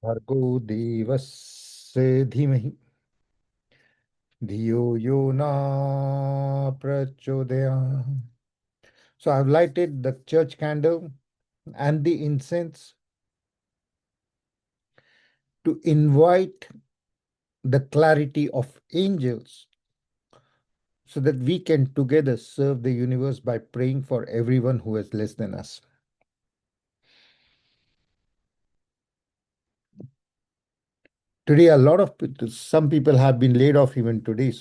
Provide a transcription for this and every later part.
भर्गो देवस्य धीमहि धियो यो न प्रचोदयात्. So I've lighted the church candle and the incense to invite the clarity of angels so that we can together serve the universe by praying for everyone who is less than us. Today, some people have been laid off even today.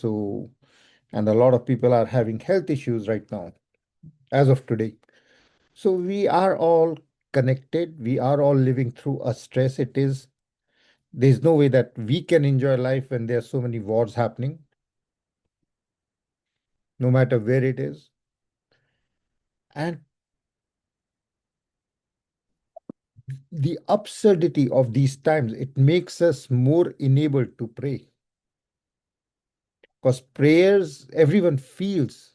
And a lot of people are having health issues right now, as of today. So we are all connected. We are all living through a stress. There's no way that we can enjoy life when there are so many wars happening, no matter where it is. And the absurdity of these times, it makes us more enabled to pray. Because prayers, everyone feels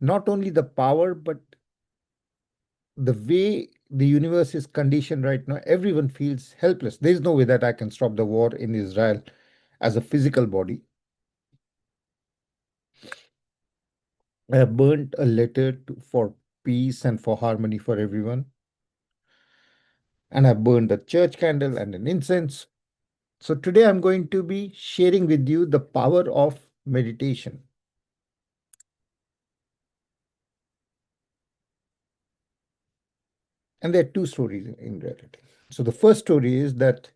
not only the power, but the way the universe is conditioned right now, everyone feels helpless. There's no way that I can stop the war in Israel as a physical body. I have burnt a letter for peace and for harmony for everyone. And I burned a church candle and an incense. So today I'm going to be sharing with you the power of meditation. And there are two stories in reality. So the first story is that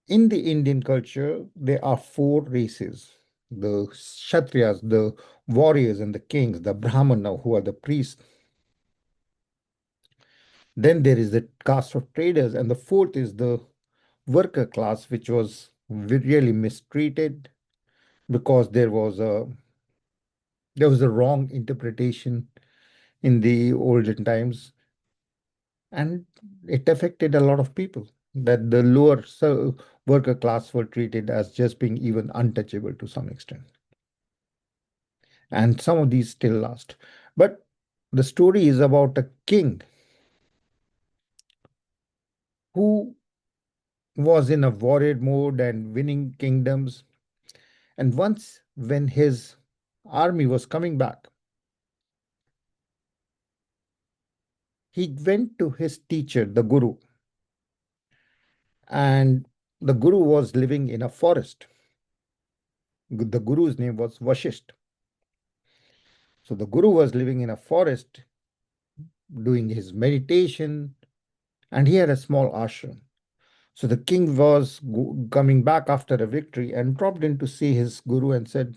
in the Indian culture, there are four races: the Kshatriyas, the warriors, and the kings, the Brahmana, who are the priests. Then there is the caste of traders, and the fourth is the worker class, which was really mistreated because there was a wrong interpretation in the olden times, and it affected a lot of people. That the worker class were treated as just being even untouchable to some extent, and some of these still last. But the story is about a king who was in a warrior mode and winning kingdoms. And once, when his army was coming back, he went to his teacher, the Guru, and the Guru was living in a forest. The Guru's name was Vashisht. So the Guru was living in a forest doing his meditation, and he had a small ashram. So the king was coming back after a victory and dropped in to see his Guru and said,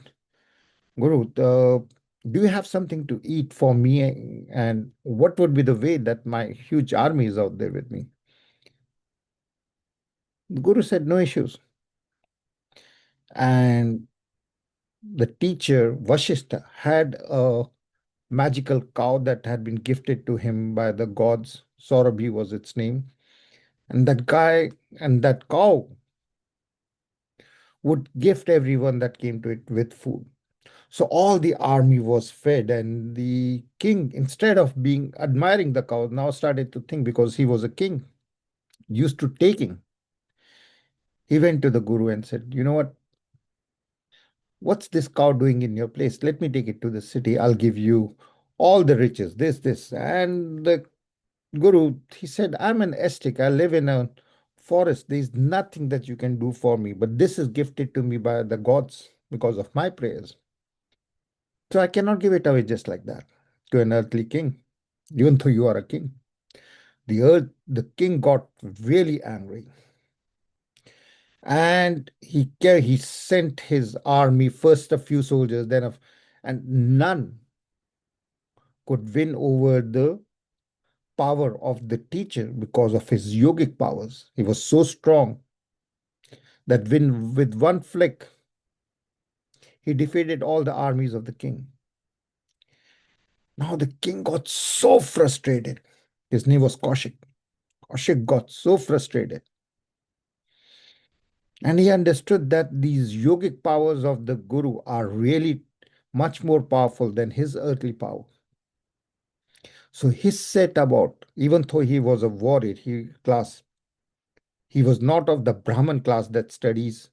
Guru, do you have something to eat for me? And what would be the way that my huge army is out there with me? The Guru said, no issues. And the teacher, Vashishta, had a magical cow that had been gifted to him by the gods. Saurabhi was its name. And that cow would gift everyone that came to it with food. So all the army was fed, and the king, instead of being admiring the cow, now started to think, because he was a king, used to taking. He went to the Guru and said, you know what? What's this cow doing in your place? Let me take it to the city. I'll give you all the riches, this. And the Guru, he said, I'm an ascetic. I live in a forest. There's nothing that you can do for me, but this is gifted to me by the gods because of my prayers. So I cannot give it away just like that to an earthly king, even though you are a king. The king got really angry, and he sent his army, first a few soldiers, and none could win over the power of the teacher because of his yogic powers. He was so strong that with one flick, he defeated all the armies of the king. Now the king got so frustrated. His name was Kaushik. Kaushik got so frustrated. And he understood that these yogic powers of the Guru are really much more powerful than his earthly power. So he set about, even though he was a warrior, he class, He was not of the Brahman class that studies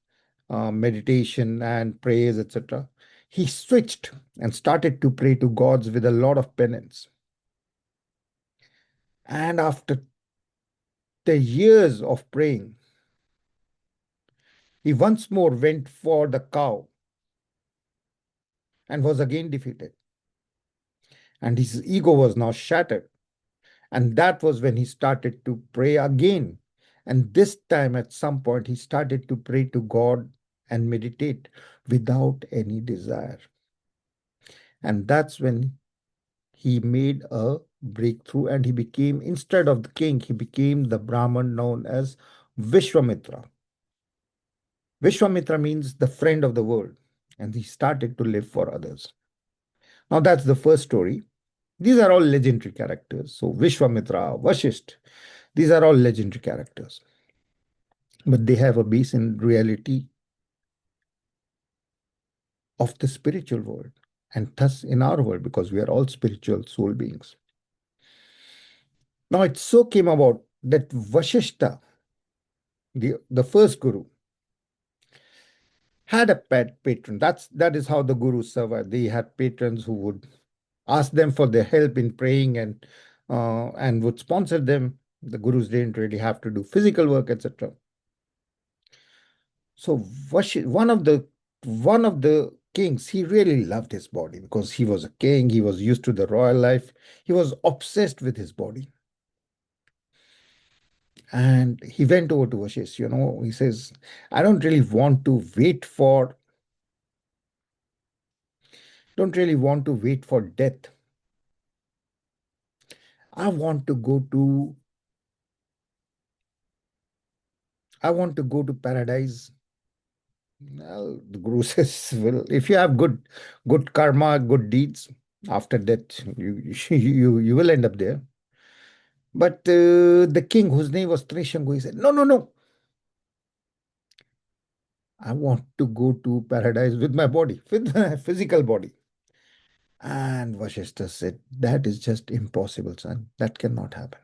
meditation and praise, etc. He switched and started to pray to gods with a lot of penance. And after the years of praying, he once more went for the cow and was again defeated. And his ego was now shattered. And that was when he started to pray again. And this time, at some point, he started to pray to God and meditate without any desire. And that's when he made a breakthrough and he became, instead of the king, he became the Brahman known as Vishwamitra. Vishwamitra means the friend of the world. And he started to live for others. Now, that's the first story. These are all legendary characters. So, Vishwamitra, Vashisht, these are all legendary characters. But they have a base in reality of the spiritual world and thus in our world because we are all spiritual soul beings. Now, it so came about that Vashishta, the first guru, had a pet patron. That is how the gurus survived. They had patrons who would ask them for their help in praying and would sponsor them. The gurus didn't really have to do physical work, etc. So one of the kings, he really loved his body because he was a king. He was used to the royal life. He was obsessed with his body. And he went over to Vashish, he says, I don't really want to wait for death. I want to go to I want to go to paradise. Well, the guru says, well, if you have good karma, good deeds, after death, you will end up there. But the king, whose name was Trishanku, he said, no, no, no. I want to go to paradise with my body, with my physical body. And Vashishta said, that is just impossible, son. That cannot happen.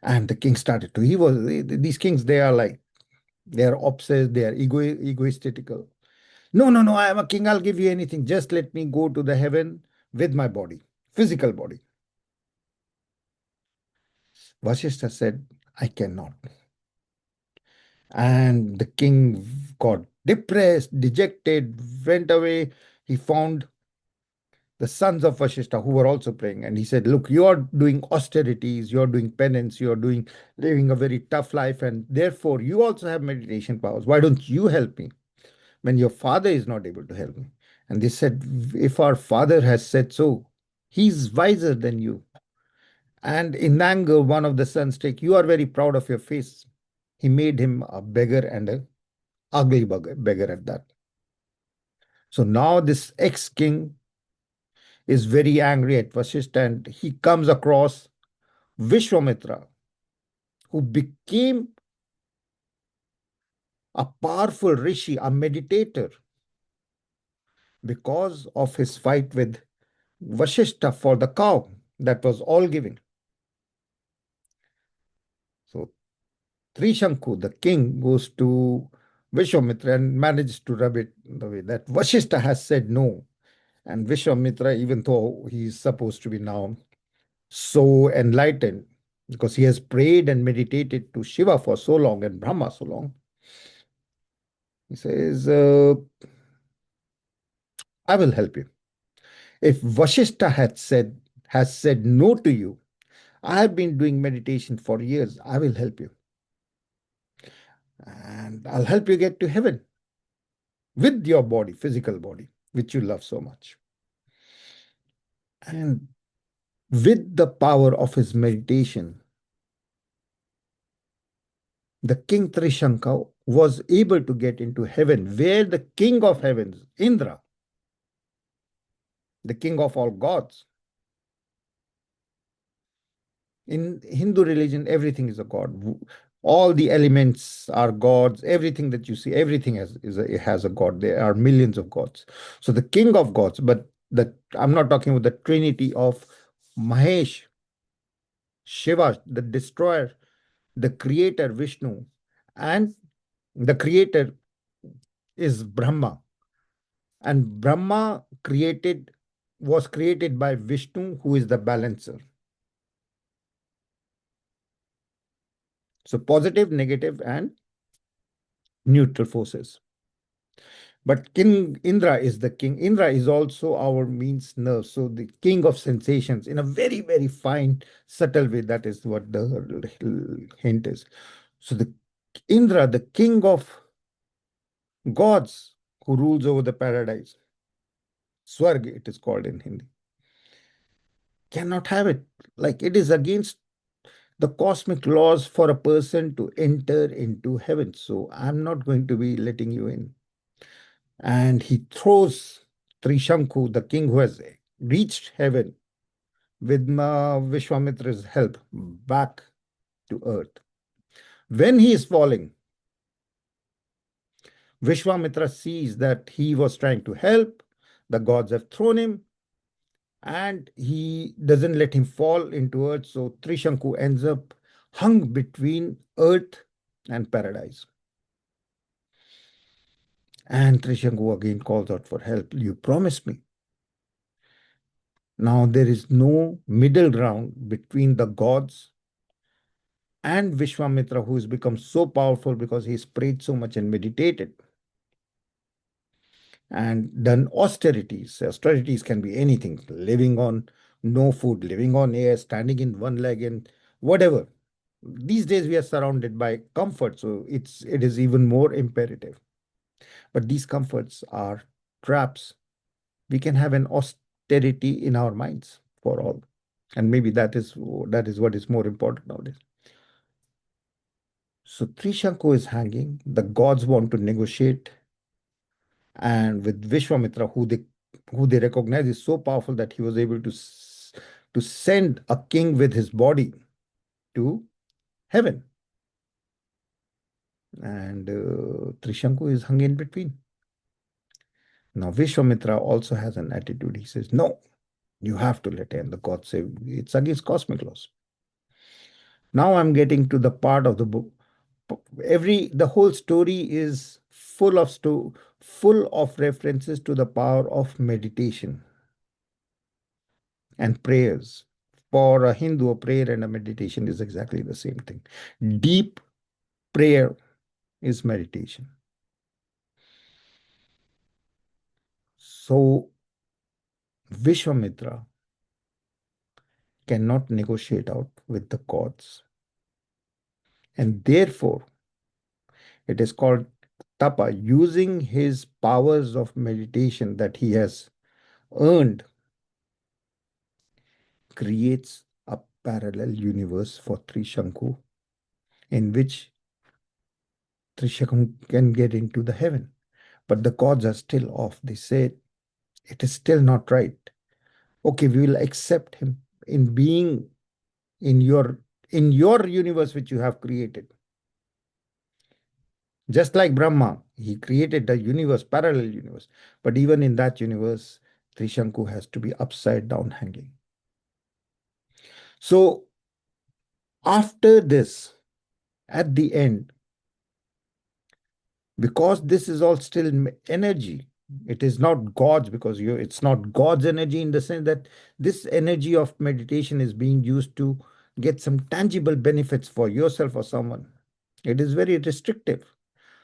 And the king started to. These kings, they are obsessed, they are egoistical. No, no, no, I am a king. I'll give you anything. Just let me go to the heaven with my body, physical body. Vashishta said, I cannot. And the king got depressed, dejected, went away. He found the sons of Vashishta who were also praying. And he said, look, you are doing austerities, you're doing penance, you're living a very tough life, and therefore you also have meditation powers. Why don't you help me when your father is not able to help me? And they said, if our father has said so, he's wiser than you. And in anger, one of the sons take, you are very proud of your face. He made him a beggar and a ugly beggar at that. So now this ex-king is very angry at Vasishtha and he comes across Vishwamitra, who became a powerful rishi, a meditator, because of his fight with Vasishtha for the cow that was all giving. So Trishanku, the king, goes to Vishwamitra and manages to rub it the way that Vasishtha has said no. And Vishwamitra, even though he is supposed to be now so enlightened, because he has prayed and meditated to Shiva for so long and Brahma so long, he says, I will help you. If Vasishtha has said no to you, I have been doing meditation for years. I will help you. And I'll help you get to heaven with your body, physical body, which you love so much. And with the power of his meditation, the king Trishanka was able to get into heaven, where the king of heavens, Indra, the king of all gods. In Hindu religion, everything is a god. All the elements are gods. Everything that you see, everything has a god. There are millions of gods. So the king of gods, but I'm not talking about the trinity of Mahesh, Shiva, the destroyer, the creator Vishnu, And the creator is Brahma. And Brahma created was created by Vishnu, who is the balancer. So positive, negative, and neutral forces. But King Indra is the king. Indra is also our means nerve. So the king of sensations in a very, very fine, subtle way. That is what the hint is. So the Indra, the king of gods who rules over the paradise, Swarg, it is called in Hindi, cannot have it. Like it is against the cosmic laws for a person to enter into heaven. So I'm not going to be letting you in. And he throws Trishanku, the king who has reached heaven with Vishwamitra's help, back to earth. When he is falling, Vishwamitra sees that he was trying to help, the gods have thrown him, and he doesn't let him fall into earth. So Trishanku ends up hung between earth and paradise. And Trishanku again calls out for help. You promised me. Now there is no middle ground between the gods and Vishwamitra, who has become so powerful because he's prayed so much and meditated and done austerities. Austerities can be anything, living on no food, living on air, standing in one leg, and whatever. These days we are surrounded by comfort, so it is even more imperative. But these comforts are traps. We can have an austerity in our minds for all, and maybe that is what is more important nowadays. So Trishanku is hanging. The gods want to negotiate, and with Vishwamitra, who they recognize is so powerful that he was able to send a king with his body to heaven, and Trishanku is hung in between. Now Vishwamitra also has an attitude. He says, "No, you have to let in." The gods say it's against cosmic laws. Now I'm getting to the part of the book. The whole story is full of references to the power of meditation and prayers. For a Hindu, a prayer and a meditation is exactly the same thing. Deep prayer is meditation. So Vishwamitra cannot negotiate out with the gods. And therefore, it is called tapa, using his powers of meditation that he has earned, creates a parallel universe for Trishanku in which Trishanku can get into the heaven. But the gods are still off. They say it is still not right. Okay, we will accept him in being in your universe which you have created. Just like Brahma, he created a universe, parallel universe. But even in that universe, Trishanku has to be upside down hanging. So after this, at the end, because this is all still energy, it is not God's, because it's not God's energy in the sense that this energy of meditation is being used to get some tangible benefits for yourself or someone. It is very restrictive.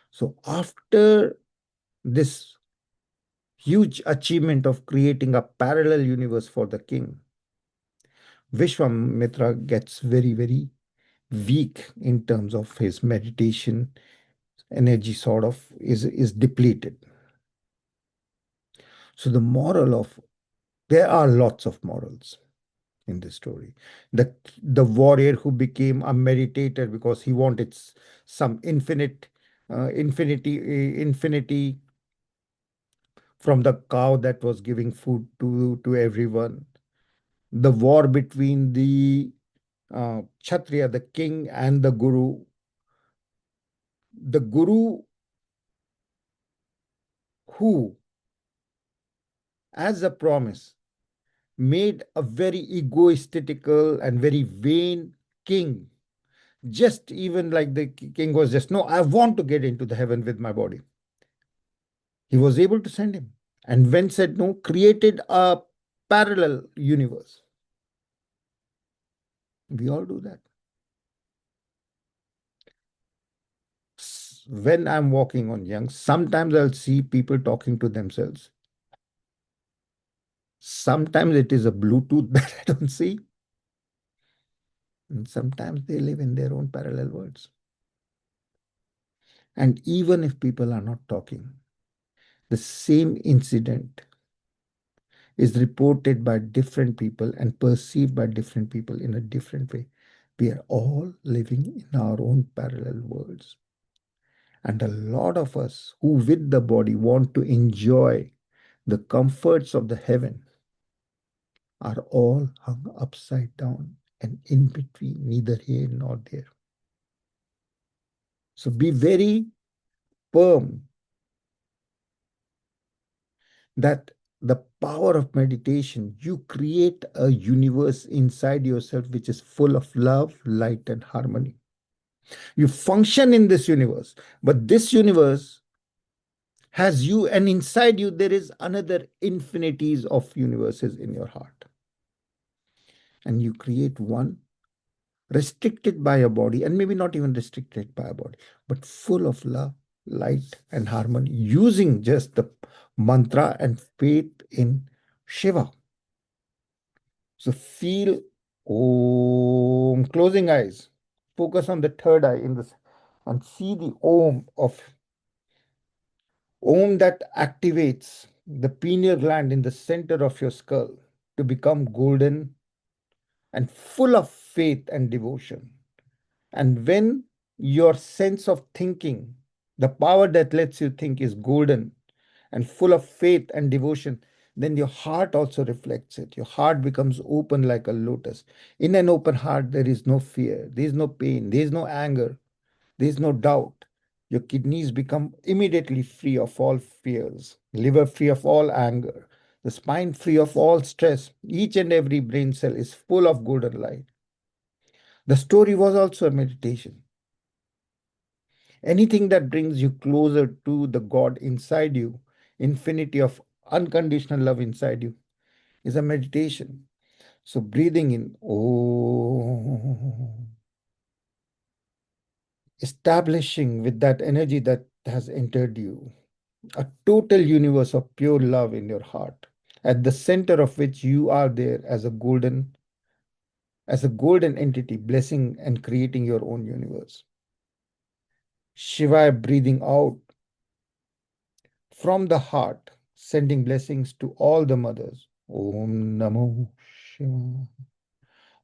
So after this huge achievement of creating a parallel universe for the king, Vishwamitra gets very, very weak in terms of his meditation. Energy sort of is depleted. So there are lots of morals in this story. The warrior who became a meditator because he wanted some infinity from the cow that was giving food to everyone. The war between the Kshatriya, the king, and the guru. The guru who, as a promise, made a very egoistical and very vain king Just even like the king was just, no, I want to get into the heaven with my body. He was able to send him. And when said no, created a parallel universe. We all do that. When I'm walking on young, sometimes I'll see people talking to themselves. Sometimes it is a Bluetooth that I don't see. And sometimes they live in their own parallel worlds. And even if people are not talking, the same incident is reported by different people and perceived by different people in a different way. We are all living in our own parallel worlds. And a lot of us who, with the body, want to enjoy the comforts of the heaven are all hung upside down and in between, neither here nor there. So be very firm that the power of meditation, you create a universe inside yourself which is full of love, light, and harmony. You function in this universe, but this universe has you, and inside you, there is another infinities of universes in your heart. And you create one restricted by a body, and maybe not even restricted by a body, but full of love, light, and harmony, using just the mantra and faith in Shiva. So feel Om, closing eyes, focus on the third eye in this, and see the Om that activates the pineal gland in the center of your skull to become golden and full of faith and devotion. And when your sense of thinking, the power that lets you think, is golden and full of faith and devotion, then your heart also reflects it. Your heart becomes open like a lotus. In an open heart, there is no fear, there is no pain, there is no anger, there is no doubt. Your kidneys become immediately free of all fears, liver free of all anger, the spine free of all stress. Each and every brain cell is full of golden light. The story was also a meditation. Anything that brings you closer to the God inside you, infinity of unconditional love inside you, is a meditation. So breathing in, oh, establishing with that energy that has entered you, a total universe of pure love in your heart, at the center of which you are there as a golden entity, blessing and creating your own universe. Shiva breathing out from the heart, sending blessings to all the mothers. Om Namo Shiva.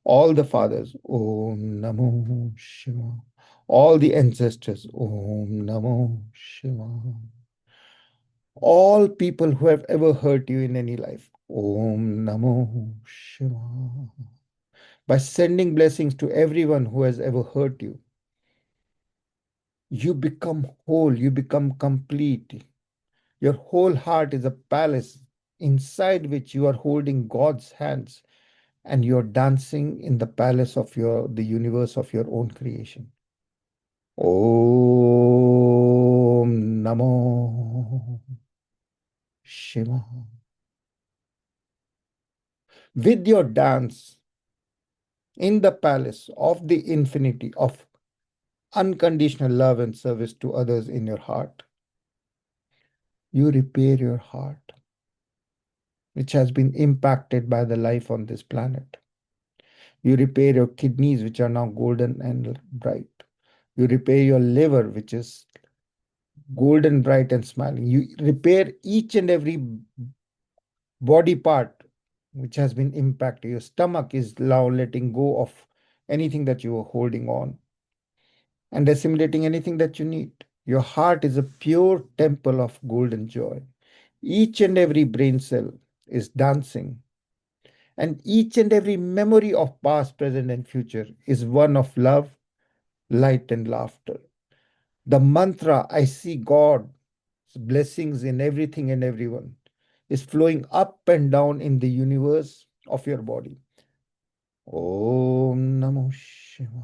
All the fathers. Om Namo Shiva. All the ancestors. Om Namo Shiva. All people who have ever hurt you in any life. Om Namo Shiva. By sending blessings to everyone who has ever hurt you, you become whole, you become complete. Your whole heart is a palace inside which you are holding God's hands and you're dancing in the palace of the universe of your own creation. Om Namo Shiva. With your dance in the palace of the infinity of unconditional love and service to others in your heart, you repair your heart, which has been impacted by the life on this planet. You repair your kidneys, which are now golden and bright. You repair your liver, which is golden, bright, and smiling. You repair each and every body part which has been impacted. Your stomach is now letting go of anything that you are holding on and assimilating anything that you need. Your heart is a pure temple of golden joy. Each and every brain cell is dancing, and each and every memory of past, present, and future is one of love, light, and laughter. The mantra, I see God's blessings in everything and everyone, is flowing up and down in the universe of your body. Om Namo Shiva.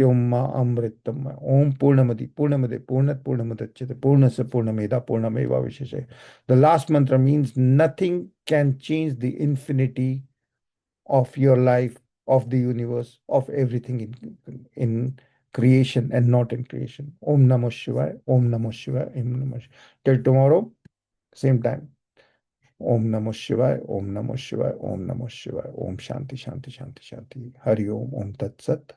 सत्यम अमृतम ओम पूर्णमति पूर्णमदे पूर्णत पूर्णमुदच्यते पूर्णस्य पूर्णमेधा पूर्णमेवावशिष्यते. The last mantra means nothing can change the infinity of your life, of the universe, of everything in creation and not in creation. Om Namah Shivaya, Om Namah Shivaya, Om Namah Shivaya. Till tomorrow, same time. Om Namah Shivaya, Om Namah Shivaya, Om Namah Shivaya, Om Shanti, Shanti, Shanti, Shanti. Hari Om, Om Tat Sat.